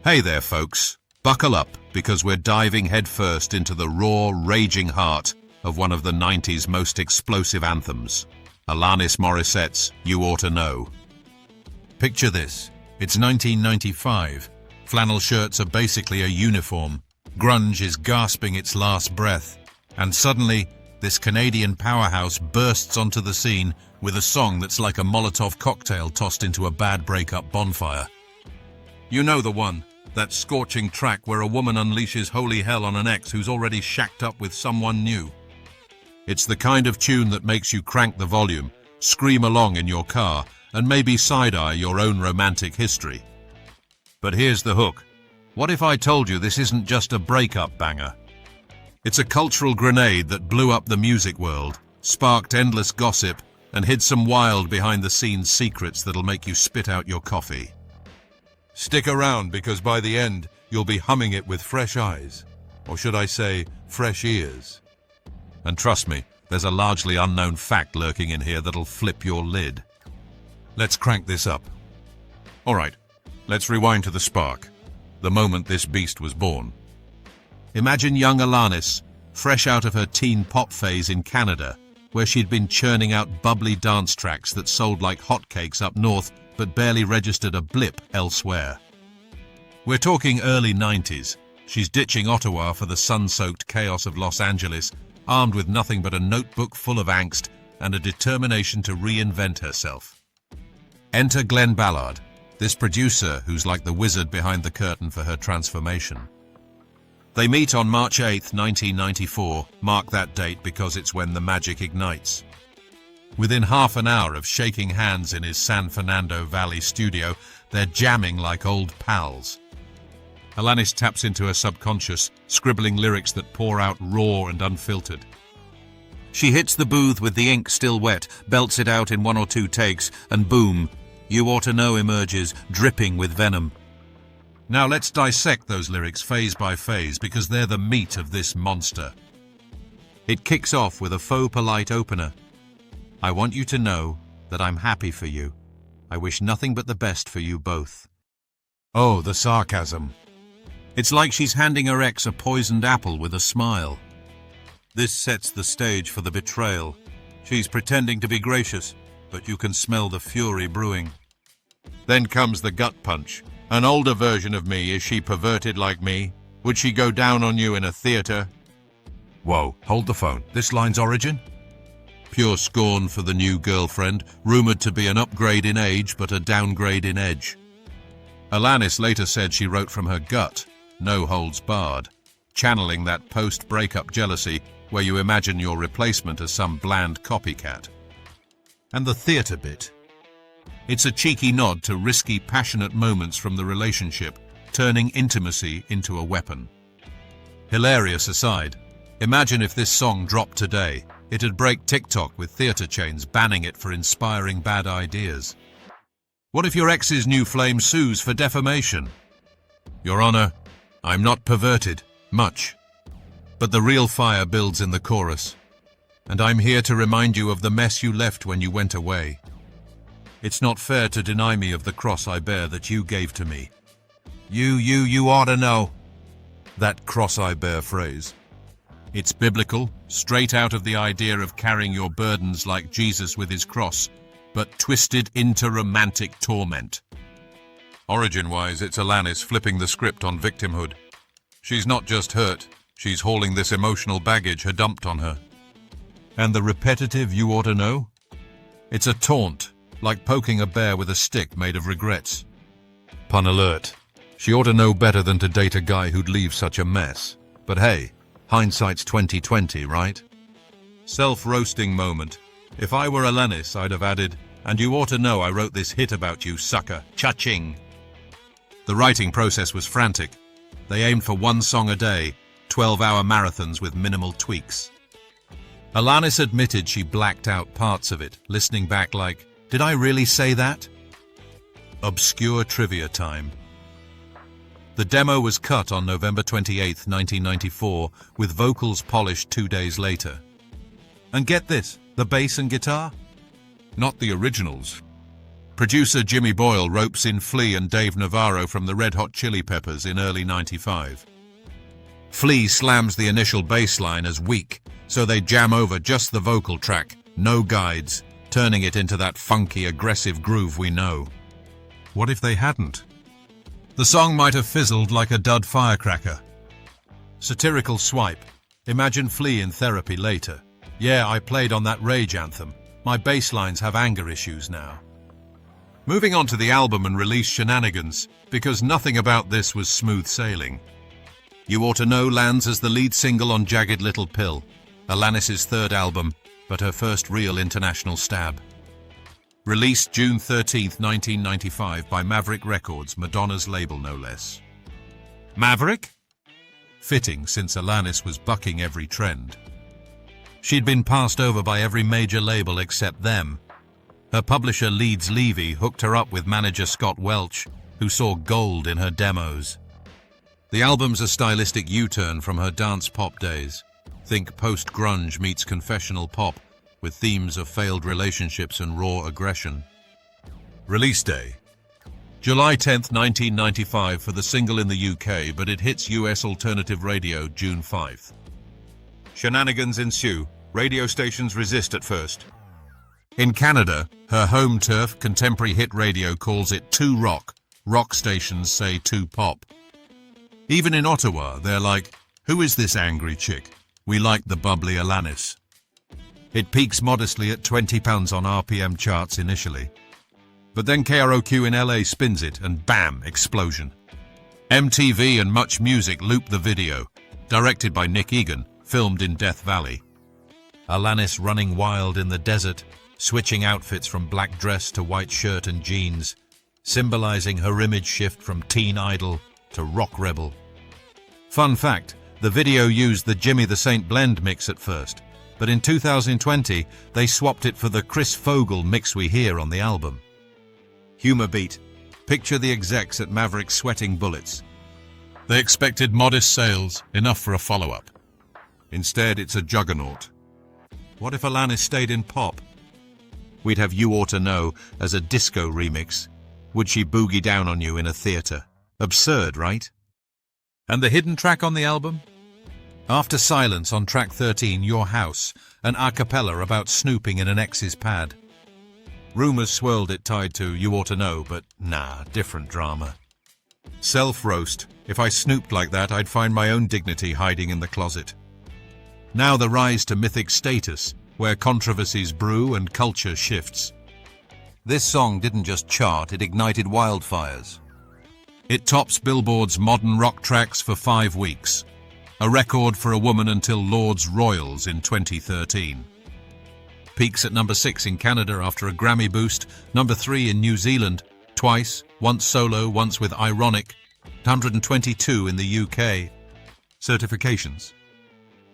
Hey there, folks. Buckle up, because we're diving headfirst into the raw, raging heart of one of the 90s most explosive anthems, Alanis Morissette's You Oughta Know. Picture this. It's 1995. Flannel shirts are basically a uniform. Grunge is gasping its last breath. And suddenly, this Canadian powerhouse bursts onto the scene with a song that's like a Molotov cocktail tossed into a bad breakup bonfire. You know the one. That scorching track where a woman unleashes holy hell on an ex who's already shacked up with someone new. It's the kind of tune that makes you crank the volume, scream along in your car, and maybe side-eye your own romantic history. But here's the hook. What if I told you this isn't just a breakup banger? It's a cultural grenade that blew up the music world, sparked endless gossip, and hid some wild behind-the-scenes secrets that'll make you spit out your coffee. Stick around, because by the end, you'll be humming it with fresh eyes. Or should I say, fresh ears. And trust me, there's a largely unknown fact lurking in here that'll flip your lid. Let's crank this up. Alright, let's rewind to the spark. The moment this beast was born. Imagine young Alanis, fresh out of her teen pop phase in Canada, where she'd been churning out bubbly dance tracks that sold like hotcakes up north, but barely registered a blip elsewhere. We're talking early 90s. She's ditching Ottawa for the sun-soaked chaos of Los Angeles, armed with nothing but a notebook full of angst and a determination to reinvent herself. Enter Glenn Ballard, this producer who's like the wizard behind the curtain for her transformation. They meet on March 8, 1994, mark that date because it's when the magic ignites. Within half an hour of shaking hands in his San Fernando Valley studio, they're jamming like old pals. Alanis taps into her subconscious, scribbling lyrics that pour out raw and unfiltered. She hits the booth with the ink still wet, belts it out in 1 or 2 takes, and boom, You Oughta Know emerges, dripping with venom. Now let's dissect those lyrics phase by phase, because they're the meat of this monster. It kicks off with a faux polite opener. I want you to know that I'm happy for you. I wish nothing but the best for you both. Oh, the sarcasm. It's like she's handing her ex a poisoned apple with a smile. This sets the stage for the betrayal. She's pretending to be gracious, but you can smell the fury brewing. Then comes the gut punch. An older version of me, is she perverted like me? Would she go down on you in a theater? Whoa, hold the phone. This line's origin? Pure scorn for the new girlfriend, rumored to be an upgrade in age but a downgrade in edge. Alanis later said she wrote from her gut, no holds barred, channeling that post-breakup jealousy where you imagine your replacement as some bland copycat. And the theater bit. It's a cheeky nod to risky, passionate moments from the relationship, turning intimacy into a weapon. Hilarious aside, imagine if this song dropped today. It'd break TikTok with theater chains banning it for inspiring bad ideas. What if your ex's new flame sues for defamation? Your Honor, I'm not perverted, much. But the real fire builds in the chorus. And I'm here to remind you of the mess you left when you went away. It's not fair to deny me of the cross I bear that you gave to me. You oughta know. That cross I bear phrase. It's biblical, straight out of the idea of carrying your burdens like Jesus with his cross, but twisted into romantic torment. Origin-wise, it's Alanis flipping the script on victimhood. She's not just hurt, she's hauling this emotional baggage her dumped on her. And the repetitive you oughta know? It's a taunt, like poking a bear with a stick made of regrets. Pun alert. She ought to know better than to date a guy who'd leave such a mess. But hey, hindsight's 20/20, right? Self-roasting moment. If I were Alanis, I'd have added, and you ought to know I wrote this hit about you, sucker. Cha-ching. The writing process was frantic. They aimed for 1 song a day, 12-hour marathons with minimal tweaks. Alanis admitted she blacked out parts of it, listening back like, did I really say that? Obscure trivia time. The demo was cut on November 28, 1994, with vocals polished 2 days later. And get this, the bass and guitar? Not the originals. Producer Jimmy Boyle ropes in Flea and Dave Navarro from the Red Hot Chili Peppers in early '95. Flea slams the initial bass line as weak, so they jam over just the vocal track, no guides, turning it into that funky, aggressive groove we know. What if they hadn't? The song might have fizzled like a dud firecracker. Satirical swipe. Imagine Flea in therapy later. Yeah, I played on that rage anthem. My bass lines have anger issues now. Moving on to the album and release Shenanigans, because nothing about this was smooth sailing. You Oughta Know lands as the lead single on Jagged Little Pill, Alanis' third album, but her first real international stab. Released June 13, 1995 by Maverick Records, Madonna's label no less. Maverick? Fitting, since Alanis was bucking every trend. She'd been passed over by every major label except them. Her publisher Leeds Levy hooked her up with manager Scott Welch, who saw gold in her demos. The album's a stylistic U-turn from her dance pop days. Think post-grunge meets confessional pop, with themes of failed relationships and raw aggression. Release day. July 10, 1995 for the single in the UK, but it hits US alternative radio June 5. Shenanigans ensue. Radio stations resist at first. In Canada, her home turf, contemporary hit radio, calls it too rock. Rock stations say too pop. Even in Ottawa, they're like, who is this angry chick? We like the bubbly Alanis. It peaks modestly at 20 pounds on RPM charts initially. But then KROQ in LA spins it and bam, explosion. MTV and Much Music loop the video, directed by Nick Egan, filmed in Death Valley. Alanis running wild in the desert, switching outfits from black dress to white shirt and jeans, symbolizing her image shift from teen idol to rock rebel. Fun fact, the video used the Jimmy the Saint blend mix at first, but in 2020 they swapped it for the Chris Fogel mix we hear on the album. Humor beat. Picture the execs at Maverick sweating bullets. They expected modest sales, enough for a follow-up. Instead, it's a juggernaut. What if Alanis stayed in pop? We'd have You Oughta Know as a disco remix. Would she boogie down on you in a theater? Absurd, right? And the hidden track on the album? After Silence on track 13, Your House, an a cappella about snooping in an ex's pad. Rumours swirled it tied to You Oughta Know, but nah, different drama. Self-roast. If I snooped like that, I'd find my own dignity hiding in the closet. Now the rise to Mythic Status, where controversies brew and culture shifts. This song didn't just chart, it ignited wildfires. It tops Billboard's modern rock tracks for 5 weeks, a record for a woman until Lord's Royals in 2013. Peaks at number 6 in Canada after a Grammy boost, number 3 in New Zealand, twice, once solo, once with Ironic, 122 in the UK. Certifications.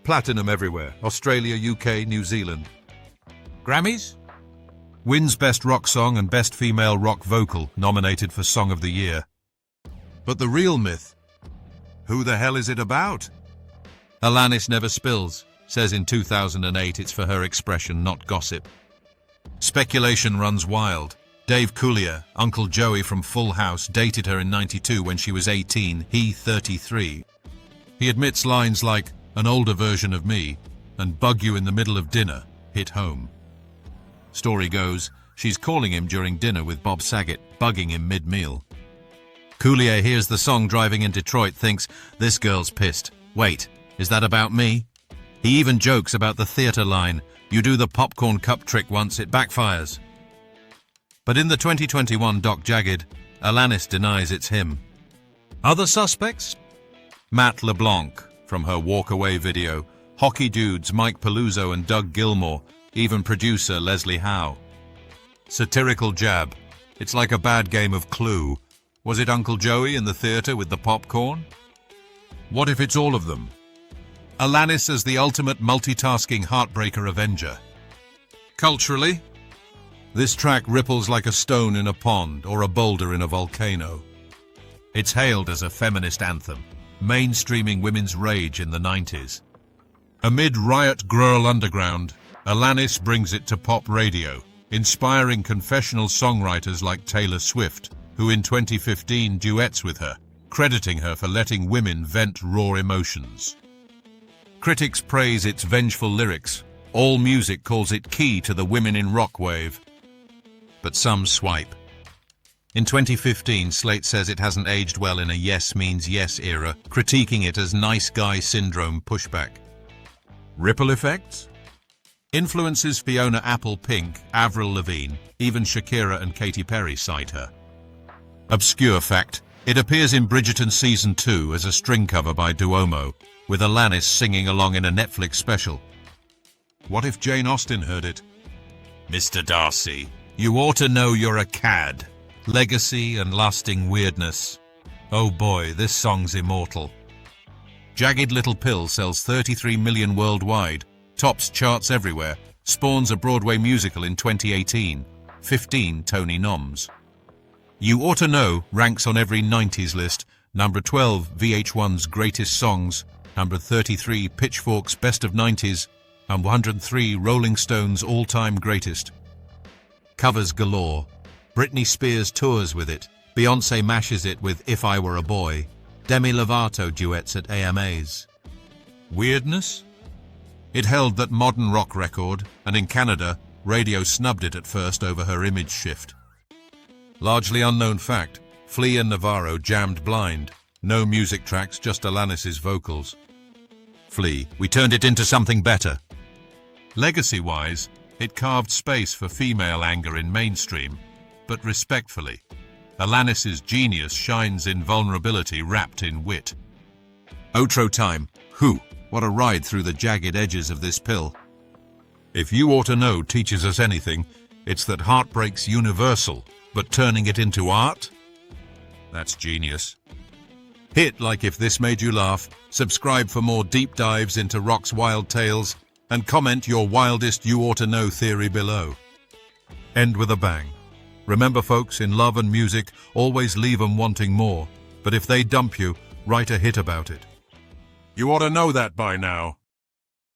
Platinum everywhere, Australia, UK, New Zealand. Grammys? Wins Best Rock Song and Best Female Rock Vocal, nominated for Song of the Year. But the real myth, who the hell is it about? Alanis never spills, says in 2008 it's for her expression, not gossip. Speculation runs wild. Dave Coulier, Uncle Joey from Full House, dated her in '92 when she was 18, he 33. He admits lines like, an older version of me, and bug you in the middle of dinner, hit home. Story goes, she's calling him during dinner with Bob Saget, bugging him mid-meal. Coulier hears the song driving in Detroit, thinks, this girl's pissed. Wait, is that about me? He even jokes about the theater line, you do the popcorn cup trick once, it backfires. But in the 2021 Doc Jagged, Alanis denies it's him. Other suspects? Matt LeBlanc, from her Walk Away video, hockey dudes Mike Peluso and Doug Gilmore, even producer Leslie Howe. Satirical jab. It's like a bad game of Clue. Was it Uncle Joey in the theater with the popcorn? What if it's all of them? Alanis as the ultimate multitasking heartbreaker avenger. Culturally, this track ripples like a stone in a pond or a boulder in a volcano. It's hailed as a feminist anthem, mainstreaming women's rage in the 90s. Amid riot girl underground, Alanis brings it to pop radio, inspiring confessional songwriters like Taylor Swift, who in 2015 duets with her, crediting her for letting women vent raw emotions. Critics praise its vengeful lyrics. All music calls it key to the women in rock wave. But some swipe. In 2015, Slate says it hasn't aged well in a yes means yes era, critiquing it as nice guy syndrome pushback. Ripple effects? Influences Fiona Apple, Pink, Avril Lavigne, even Shakira and Katy Perry cite her. Obscure fact, it appears in Bridgerton Season 2 as a string cover by Duomo, with Alanis singing along in a Netflix special. What if Jane Austen heard it? Mr. Darcy, you ought to know you're a cad. Legacy and lasting weirdness. Oh boy, this song's immortal. Jagged Little Pill sells 33 million worldwide, tops charts everywhere, spawns a Broadway musical in 2018, 15 Tony noms. You Oughta Know ranks on every 90s list, number 12 VH1's Greatest Songs, number 33 Pitchfork's Best of 90s, and 103 Rolling Stone's All-Time Greatest. Covers galore. Britney Spears tours with it, Beyoncé mashes it with If I Were a Boy, Demi Lovato duets at AMAs. Weirdness? It held that modern rock record, and in Canada, radio snubbed it at first over her image shift. Largely unknown fact, Flea and Navarro jammed blind. No music tracks, just Alanis's vocals. Flea, we turned it into something better. Legacy-wise, it carved space for female anger in mainstream, but respectfully, Alanis's genius shines in vulnerability wrapped in wit. Outro time. Whew, what a ride through the jagged edges of this pill. If You Oughta Know teaches us anything, it's that heartbreak's universal, but turning it into art? That's genius. Hit like if this made you laugh, subscribe for more deep dives into rock's wild tales, and comment your wildest You Oughta Know theory below. End with a bang. Remember folks, in love and music, always leave 'em wanting more, but if they dump you, write a hit about it. You ought to know that by now.